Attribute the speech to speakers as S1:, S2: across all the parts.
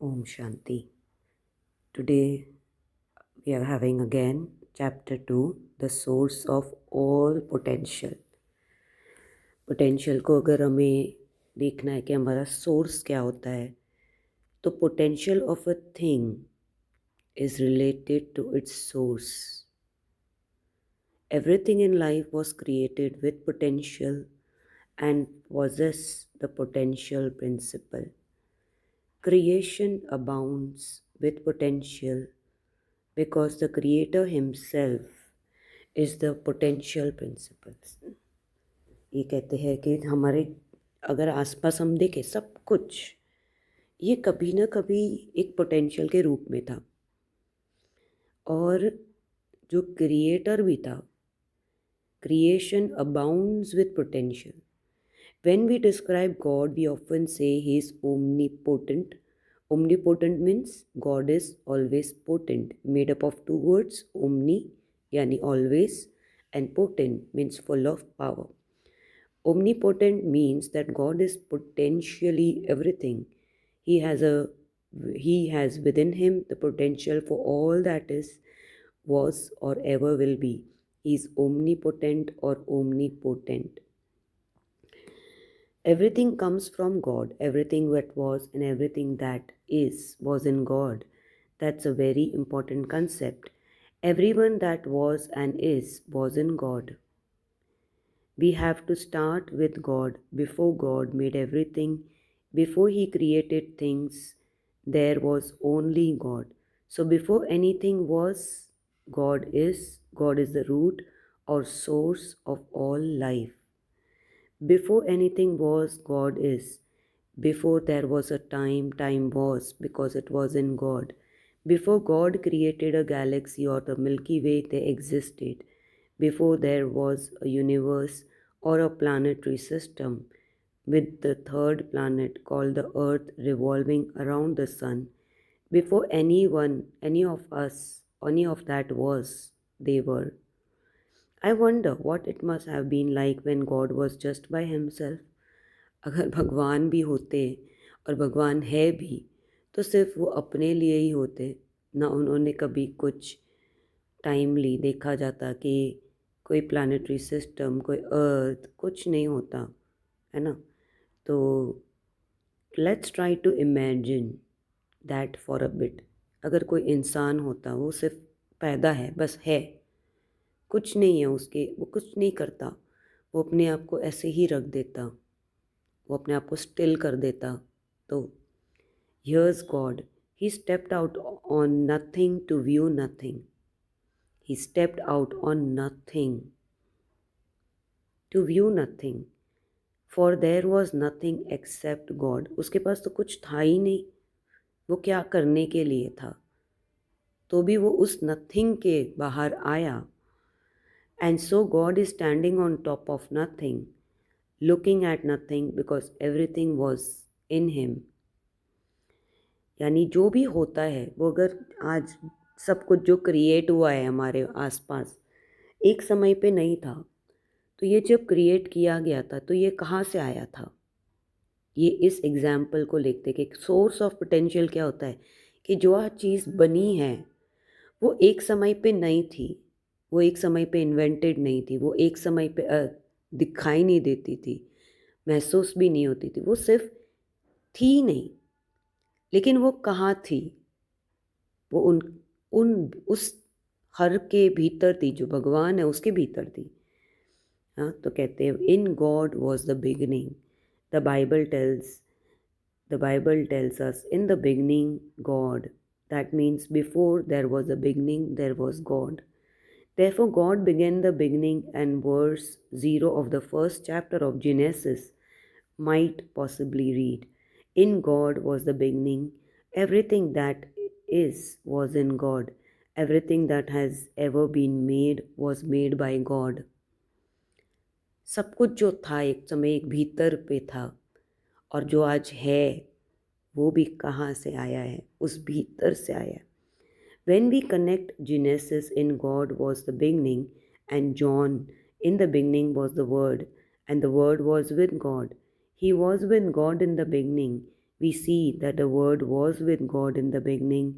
S1: Om Shanti. Today we are having again chapter 2, the source of all potential. Potential को अगर हमें देखना है कि हमारा सोर्स क्या होता है, तो potential of a thing is related to its source. Everything in life was created with potential and possess the potential principle. Creation abounds with potential because the creator himself is the potential principles. ये कहते हैं कि हमारे अगर आसपास हम देखें सब कुछ ये कभी ना कभी एक पोटेंशियल के रूप में था, और जो क्रिएटर भी था, creation abounds with potential. When we describe God, we often say He is omnipotent. Omnipotent means God is always potent, made up of two words, omni yani always, and potent means full of power. Omnipotent means that God is potentially everything. He has within him the potential for all that is, was, or ever will be. He is omnipotent or omnipotent. Everything comes from God. Everything that was and everything that is was in God. That's a very important concept. Everyone that was and is was in God. We have to start with God. Before God made everything, before He created things, there was only God. So before anything was, God is the root or source of all life. Before anything was, God is. Before there was a time, time was because it was in God. Before God created a galaxy or the Milky Way, they existed. Before there was a universe or a planetary system, with the third planet called the Earth revolving around the Sun. Before anyone, any of us, any of that was, they were. I wonder what it must have been like when God was just by himself. अगर भगवान भी होते और भगवान है भी, तो सिर्फ वो अपने लिए ही होते ना। उन्होंने कभी कुछ टाइमली देखा जाता कि कोई प्लानिटरी सिस्टम, कोई अर्थ, कुछ नहीं होता है ना। तो let's try to imagine that for a bit. अगर कोई इंसान होता, वो सिर्फ पैदा है, बस है, कुछ नहीं है उसके, वो कुछ नहीं करता, वो अपने आप को ऐसे ही रख देता, वो अपने आप को स्टिल कर देता, तो here's God, he stepped out on nothing to view nothing. He stepped out on nothing to view nothing, for there was nothing except God. उसके पास तो कुछ था ही नहीं, वो क्या करने के लिए था, तो भी वो उस नथिंग के बाहर आया. And so God is standing on top of nothing, looking at nothing because everything was in him. यानी जो भी होता है वो, अगर आज सब कुछ जो क्रिएट हुआ है हमारे आसपास, एक समय पे नहीं था, तो ये जब क्रिएट किया गया था तो ये कहाँ से आया था. ये इस एग्जाम्पल को लेते कि सोर्स ऑफ पोटेंशियल क्या होता है, कि जो आज चीज़ बनी है वो एक समय पे नहीं थी, वो एक समय पे इन्वेंटेड नहीं थी, वो एक समय पे दिखाई नहीं देती थी, महसूस भी नहीं होती थी, वो सिर्फ थी नहीं. लेकिन वो कहाँ थी, वो उन उन उस हर के भीतर थी, जो भगवान है उसके भीतर थी. हाँ, तो कहते हैं in God was the beginning. The Bible tells us in the beginning God. That means before there was a beginning there was God. Therefore, God began the beginning, and verse 0 of the first chapter of Genesis might possibly read, in God was the beginning. Everything that is was in God. Everything that has ever been made was made by God. सब कुछ जो था एक समय एक भीतर पे था, और जो आज है वो भी कहाँ से आया है, उस भीतर से आया है. When we connect Genesis, in God was the beginning, and John, in the beginning was the Word, and the Word was with God. He was with God in the beginning. we see that the Word was with God in the beginning,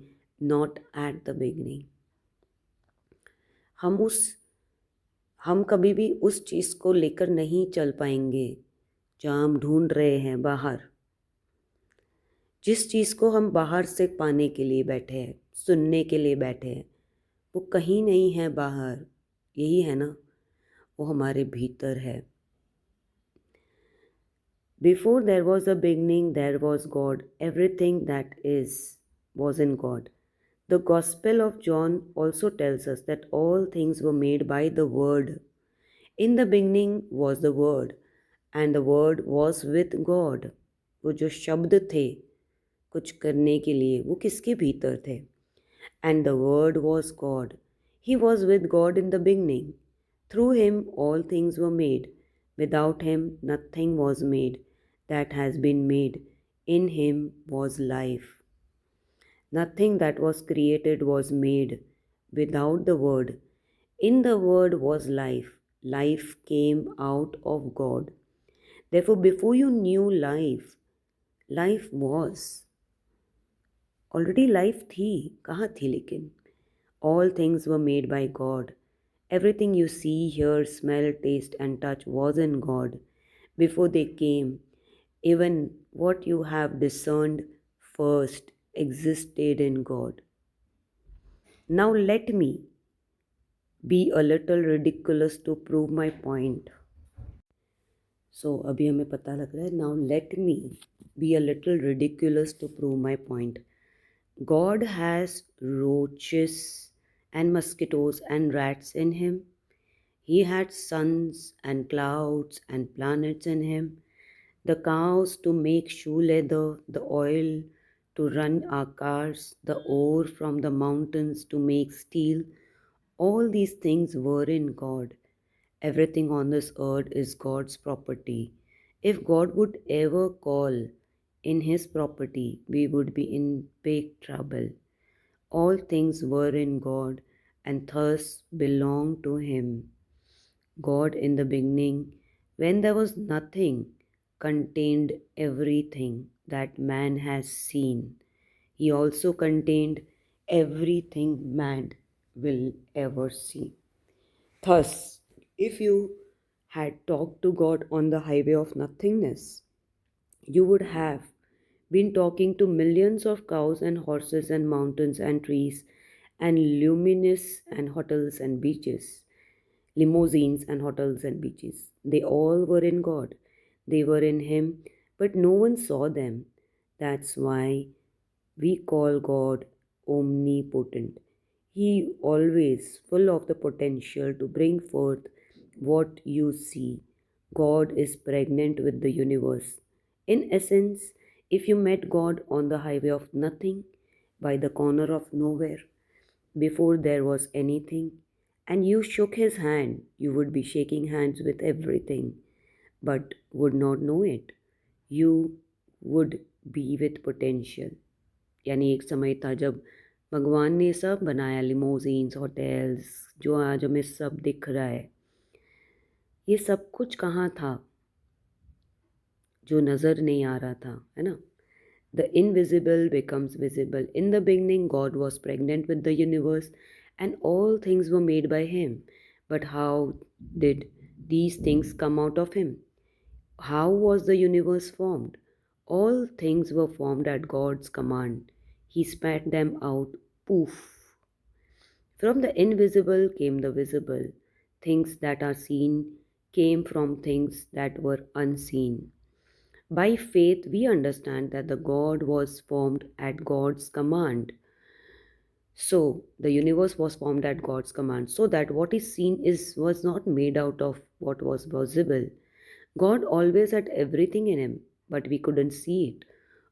S1: not at the beginning. हम उस हम कभी भी उस चीज़ को लेकर नहीं चल पाएंगे जहाँ हम ढूंढ रहे हैं बाहर। जिस चीज़ को हम बाहर से पाने के लिए बैठे हैं, सुनने के लिए बैठे हैं, वो कहीं नहीं है बाहर, यही है ना, वो हमारे भीतर है। Before there was a beginning, there was God. Everything that is was in God. The Gospel of John also tells us that all things were made by the Word. In the beginning was the Word, and the Word was with God. वो जो शब्द थे कुछ करने के लिए, वो किसके भीतर थे? And the Word was God. He was with God in the beginning. Through him all things were made. Without him nothing was made that has been made. In him was life. Nothing that was created was made without the Word. In the Word was life. Life came out of God. Therefore, before you knew life, life was. Already life थी, कहाँ थी लेकिन? All things were made by God. Everything you see, hear, smell, taste, and touch was in God before they came. Even what you have discerned first existed in God. Now let me be a little ridiculous to prove my point. So अभी हमें पता लग रहा है, now let me be a little ridiculous to prove my point. God has roaches and mosquitoes and rats in him. He had suns and clouds and planets in him, the cows to make shoe leather, the oil to run our cars, the ore from the mountains to make steel. All these things were in God. Everything on this earth is God's property. If God would ever call in His property, we would be in big trouble. All things were in God and thus belong to Him. God in the beginning, when there was nothing, contained everything that man has seen. He also contained everything man will ever see. Thus, if you had talked to God on the highway of nothingness, you would have been talking to millions of cows and horses and mountains and trees and luminous and hotels and beaches, limousines and hotels and beaches. They all were in God. They were in Him, but no one saw them. That's why we call God omnipotent. He always full of the potential to bring forth what you see. God is pregnant with the universe. In essence, if you met God on the highway of nothing, by the corner of nowhere, before there was anything, and you shook his hand, you would be shaking hands with everything, but would not know it. You would be with potential. यानी एक समय था जब भगवान ने सब बनाया, लिमोजीन्स, hotels, जो आज हमें सब दिख रहा है, ये सब कुछ कहाँ था जो नज़र नहीं आ रहा था, है ना? The invisible becomes visible. In the beginning, God was pregnant with the universe, and all things were made by Him. But how did these things come out of Him? How was the universe formed? All things were formed at God's command. He spat them out, poof. From the invisible came the visible. Things that are seen came from things that were unseen. By faith, we understand that the God was formed at God's command. So, the universe was formed at God's command, so that what is seen was not made out of what was visible. God always had everything in Him, but we couldn't see it.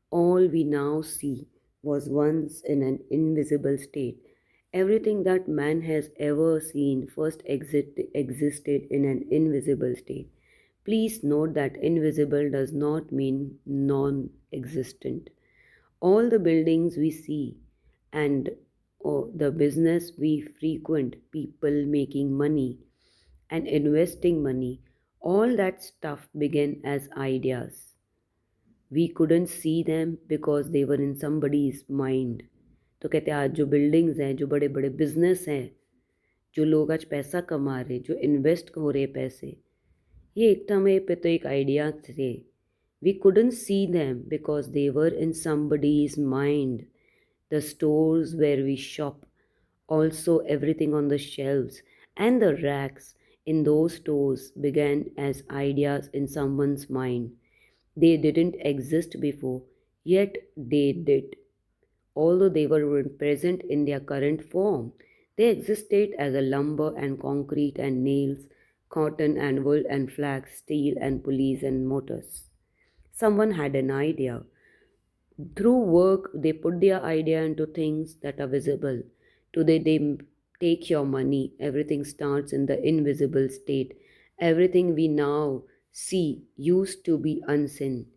S1: All we now see was once in an invisible state. Everything that man has ever seen first existed in an invisible state. Please note that invisible does not mean non existent. All the buildings we see and the business we frequent, people making money and investing money, all that stuff began as ideas. We couldn't see them because they were in somebody's mind. तो कहते हैं आज जो buildings हैं, जो बड़े बड़े business हैं, जो लोग आज पैसा कमा रहे, जो इन्वेस्ट हो रहे पैसे, ये एक समय पे तो एक आइडिया थे. We couldn't see them because they were in somebody's mind. The stores where we shop, also everything on the shelves and the racks in those stores began as ideas in someone's mind. They didn't exist before, yet they did. Although they weren't present in their current form, they existed as a lumber and concrete and nails, cotton and wool and flax, steel and pulleys and motors. Someone had an idea. Through work, they put their idea into things that are visible. Today, they take your money. Everything starts in the invisible state. Everything we now see used to be unseen.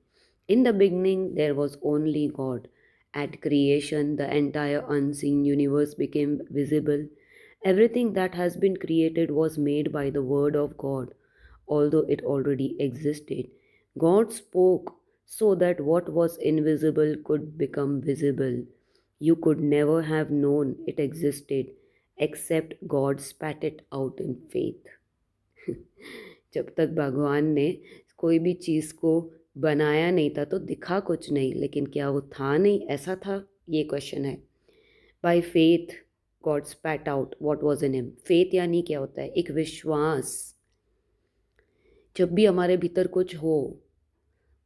S1: In the beginning, there was only God. At creation, the entire unseen universe became visible. Everything that has been created was made by the word of God, although it already existed. God spoke so that what was invisible could become visible. You could never have known it existed except God spat it out in faith. जब तक भगवान ने कोई भी चीज़ को बनाया नहीं था तो दिखा कुछ नहीं, लेकिन क्या वो था नहीं, ऐसा था, ये क्वेश्चन है. By faith God स्पैट out what was in him. Faith यानी क्या होता है? एक विश्वास. जब भी हमारे भीतर कुछ हो,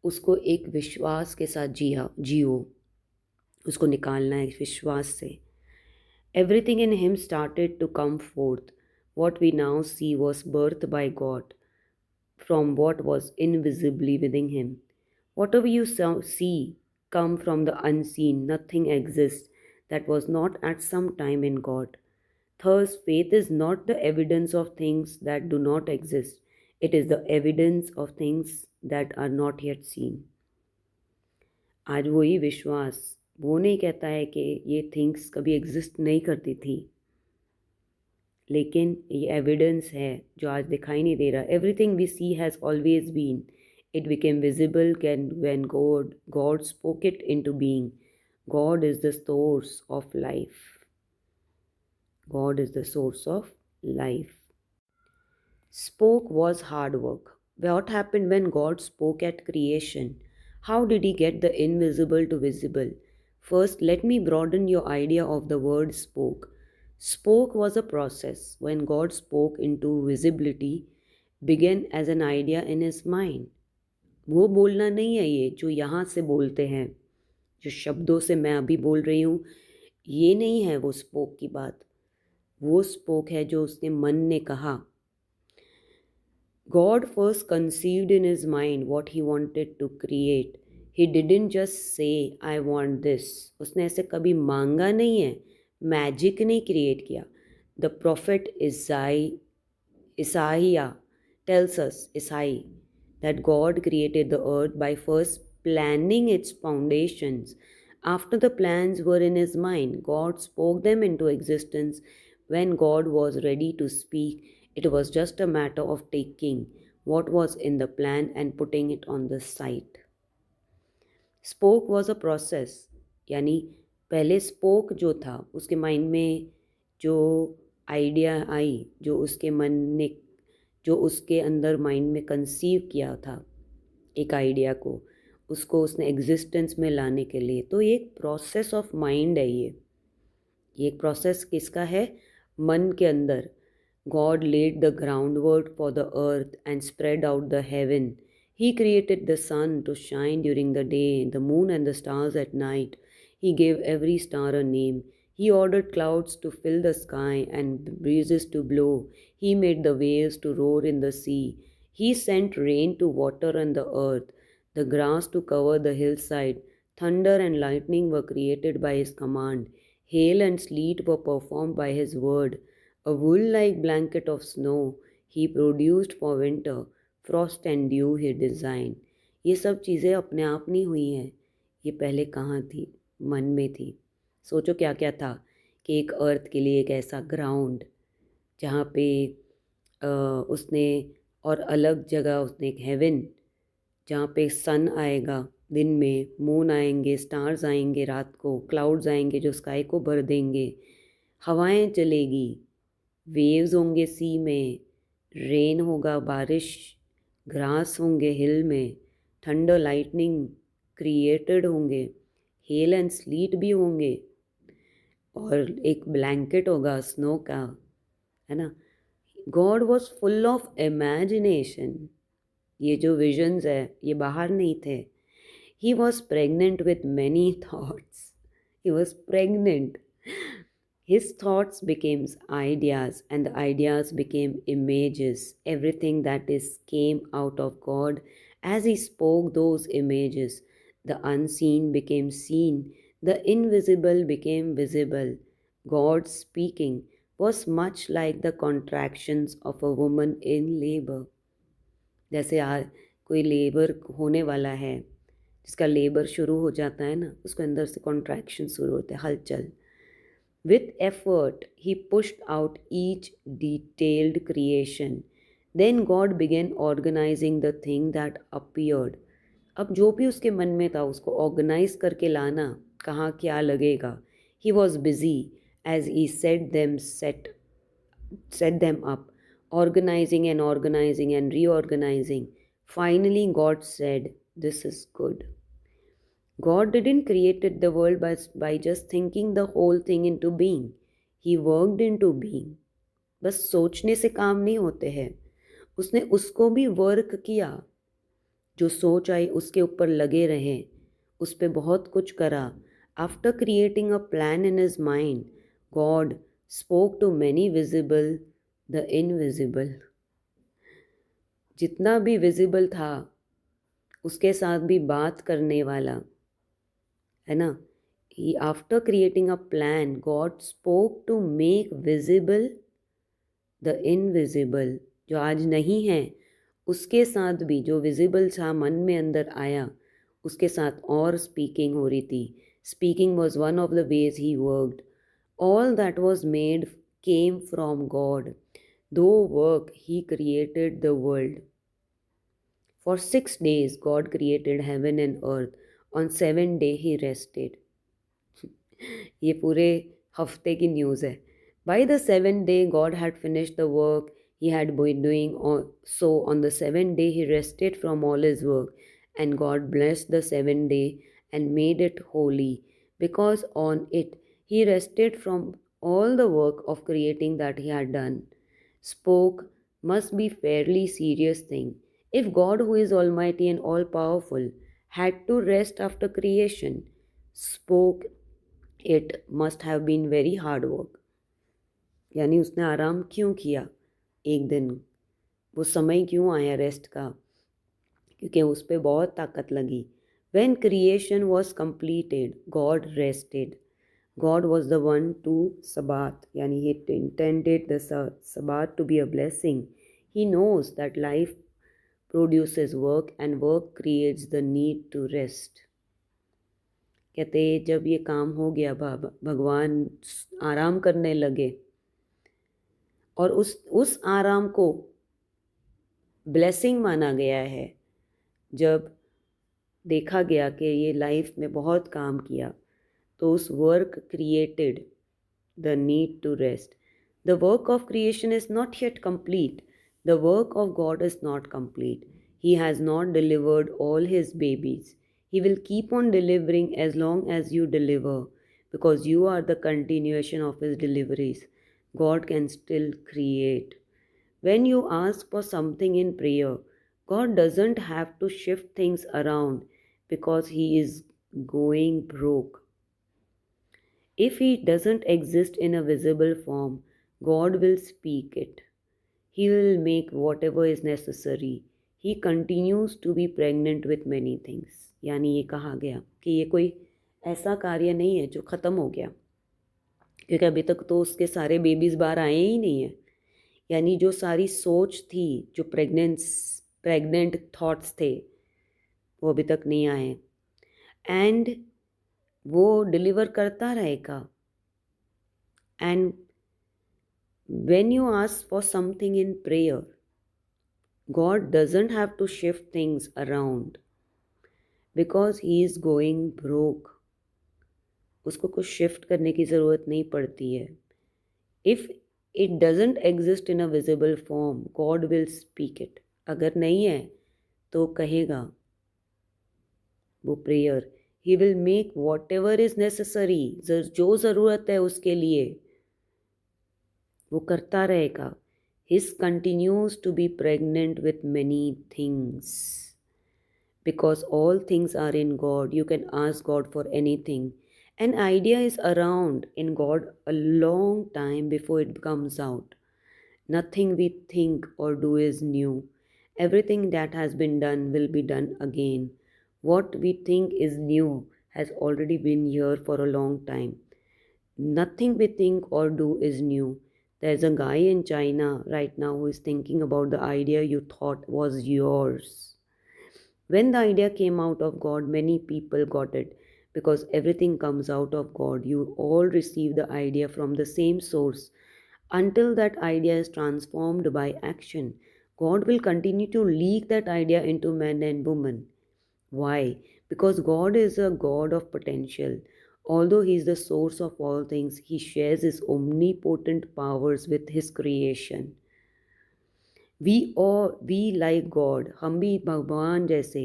S1: उसको एक विश्वास के साथ जियो, उसको निकालना है विश्वास से. Everything in him started to come forth. What we now see was birth by God from what was invisibly within him. Whatever you see come from the unseen. Nothing exists that was not at some time in God. Thus, faith is not the evidence of things that do not exist. It is the evidence of things that are not yet seen. आज वही विश्वास, वो नहीं कहता है कि ये things कभी एग्जिस्ट नहीं करती थी, लेकिन ये एविडेंस है जो आज दिखाई नहीं दे रहा. Everything we see has always been. It became visible can when God spoke it into being. God is the source of life. God is the source of life. Spoke was hard work. What happened when God spoke at creation? How did he get the invisible to visible? First, let me broaden your idea of the word spoke. Spoke was a process. When God spoke into visibility, began as an idea in his mind. वो बोलना नहीं है ये जो यहाँ से बोलते हैं, जो शब्दों से मैं अभी बोल रही हूँ, ये नहीं है वो स्पोक की बात. वो स्पोक है जो उसने मन ने कहा. God first conceived in his mind what he wanted to create. He didn't just say, I want this. उसने ऐसे कभी मांगा नहीं है, मैजिक नहीं क्रिएट किया. The prophet Isaiah tells us, that God created the earth by first planning its foundations. After the plans were in his mind, God spoke them into existence. When God was ready to speak, it was just a matter of taking what was in the plan and putting it on the site. Spoke was a process. यानी पहले spoke जो था उसके mind में जो idea I, जो उसके मन ने, जो उसके अंदर माइंड में कंसीव किया था एक आइडिया को, उसको उसने एग्जिस्टेंस में लाने के लिए. तो ये एक प्रोसेस ऑफ माइंड है. ये एक प्रोसेस किसका है? मन के अंदर. God laid the groundwork for the earth and spread out the heaven. He created the sun to shine during the day, the moon and the stars at night. He gave every star a name. He ordered clouds to fill the sky and breezes to blow. He made the waves to roar in the sea. He sent rain to water on the earth, the grass to cover the hillside. Thunder and lightning were created by his command. Hail and sleet were performed by his word. A wool-like blanket of snow he produced for winter. Frost and dew he designed. ये सब चीज़ें अपने आप नहीं हुई हैं. ये पहले कहाँ थी? मन में थी. सोचो क्या क्या था कि एक अर्थ के लिए एक ऐसा ग्राउंड जहाँ पे उसने, और अलग जगह उसने एक हेवन जहाँ पे सन आएगा, दिन में मून आएंगे, स्टार्स आएंगे, रात को क्लाउड्स आएंगे जो स्काई को भर देंगे, हवाएं चलेगी, वेव्स होंगे सी में, रेन होगा, बारिश, ग्रास होंगे हिल में, थंडर लाइटनिंग क्रिएटेड होंगे, हेल एंड स्लीट भी होंगे, और एक ब्लैंकेट होगा स्नो का, है ना। God was full of imagination. ये जो विजन्स है ये बाहर नहीं थे। He was pregnant with many thoughts. He was pregnant. His thoughts became ideas, and the ideas became images. Everything that is came out of God as He spoke those images. The unseen became seen, the invisible became visible. God speaking was much like the contractions of a woman in labor. जैसे कोई labour होने वाला है, जिसका labour शुरू हो जाता है ना, उसको अंदर से कॉन्ट्रैक्शन शुरू होते हैं, हलचल. With effort, he pushed out each detailed creation. Then God began organizing the thing that appeared. अब जो भी उसके मन में था उसको ऑर्गेनाइज करके लाना, कहाँ क्या लगेगा. He was busy as he set them up, organizing and reorganizing. Finally, God said, "This is good." God didn't create the world by just thinking the whole thing into being. He worked into being. बस सोचने से काम नहीं होते हैं, उसने उसको भी वर्क किया. जो सोच आई उसके ऊपर लगे रहे, उस पर बहुत कुछ करा. After creating a plan in his mind, God spoke to many visible the invisible. जितना भी विजिबल था उसके साथ भी बात करने वाला, है ना. He after creating a plan, God spoke to make visible the invisible. जो आज नहीं है उसके साथ भी जो विजिबल था मन में अंदर आया, उसके साथ और स्पीकिंग हो रही थी. Speaking was one of the ways he worked. All that was made came from God. Through work he created the world. For 6 days, God created heaven and earth. On 7th day, He rested. ये पूरे हफ्ते की news है. By the 7th day, God had finished the work He had been doing. So on the 7th day, He rested from all His work. And God blessed the 7th day and made it holy, because on it He rested from all the work of creating that He had done. Spoke must be fairly serious thing. If God, who is almighty and all powerful, had to rest after creation, spoke, it must have been very hard work. यानी उसने आराम क्यों किया एक दिन, वो समय क्यों आया रेस्ट का, क्योंकि उस पर बहुत ताकत लगी. When creation was completed, God rested. God was the one to Sabbath, yani He intended the Sabbath to be a blessing. He knows that life produces work and work creates the need to rest. कहते जब ये काम हो गया, भगवान आराम करने लगे, और उस आराम को ब्लेसिंग माना गया है. जब देखा गया कि ये लाइफ में बहुत काम किया, तो उस work created the need to rest. The work of creation is not yet complete. The work of God is not complete. He has not delivered all His babies. He will keep on delivering as long as you deliver, because you are the continuation of His deliveries. God can still create. When you ask for something in prayer, God doesn't have to shift things around because He is going broke. If He doesn't exist in a visible form, God will speak it. He will make whatever is necessary. He continues to be pregnant with many things. यानी ये कहा गया कि ये कोई ऐसा कार्य नहीं है जो ख़त्म हो गया, क्योंकि अभी तक तो उसके सारे बेबीज़ बाहर आए ही नहीं है. यानी जो सारी सोच थी, जो प्रेग्नेंट थॉट्स थे, वो अभी तक नहीं आए. एंड वो डिलीवर करता रहेगा. And when you ask for something in prayer, God doesn't have to shift things around. Because he is going broke. उसको कुछ शिफ्ट करने की ज़रूरत नहीं पड़ती है। If it doesn't exist in a visible form, God will speak it. अगर नहीं है तो कहेगा वो prayer, he will make whatever is necessary, जो ज़रूरत है उसके लिए वो करता रहेगा। His continues to be pregnant with many things, because all things are in God. You can ask God for anything. An idea is around in God a long time before it comes out. Nothing we think or do is new. Everything that has been done will be done again. What we think is new has already been here for a long time. Nothing we think or do is new. There's a guy in China right now who is thinking about the idea you thought was yours. When the idea came out of God, many people got it because everything comes out of God. You all receive the idea from the same source. Until that idea is transformed by action, God will continue to leak that idea into men and women. Why? Because God is a God of potential. Although He is the source of all things, He shares His omnipotent powers with His creation. We like God, हम भी भगवान जैसे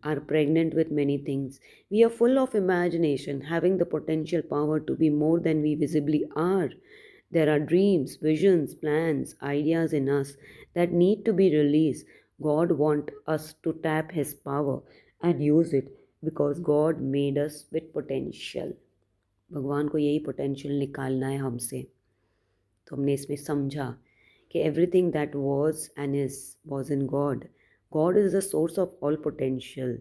S1: are pregnant with many things. We are full of imagination, having the potential power to be more than we visibly are. There are dreams, visions, plans, ideas in us that need to be released. God wants us to tap His power and use it because God made us with potential. भगवान को यही potential निकालना है हमसे। तो हमने इसमें समझा कि everything that was and is was in God. God is the source of all potential.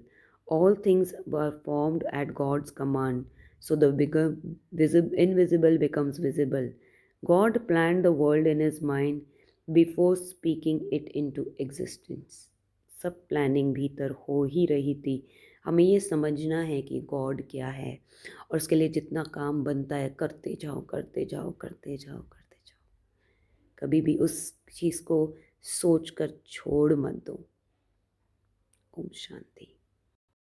S1: All things were formed at God's command, so the invisible becomes visible. God plan the world in his mind before speaking it into existence. सब planning भीतर हो ही रही थी। हमें ये समझना है कि गॉड क्या है और उसके लिए जितना काम बनता है करते जाओ करते जाओ करते जाओ करते जाओ। कभी भी उस चीज़ को सोच कर छोड़ मत दो। ओम शांति।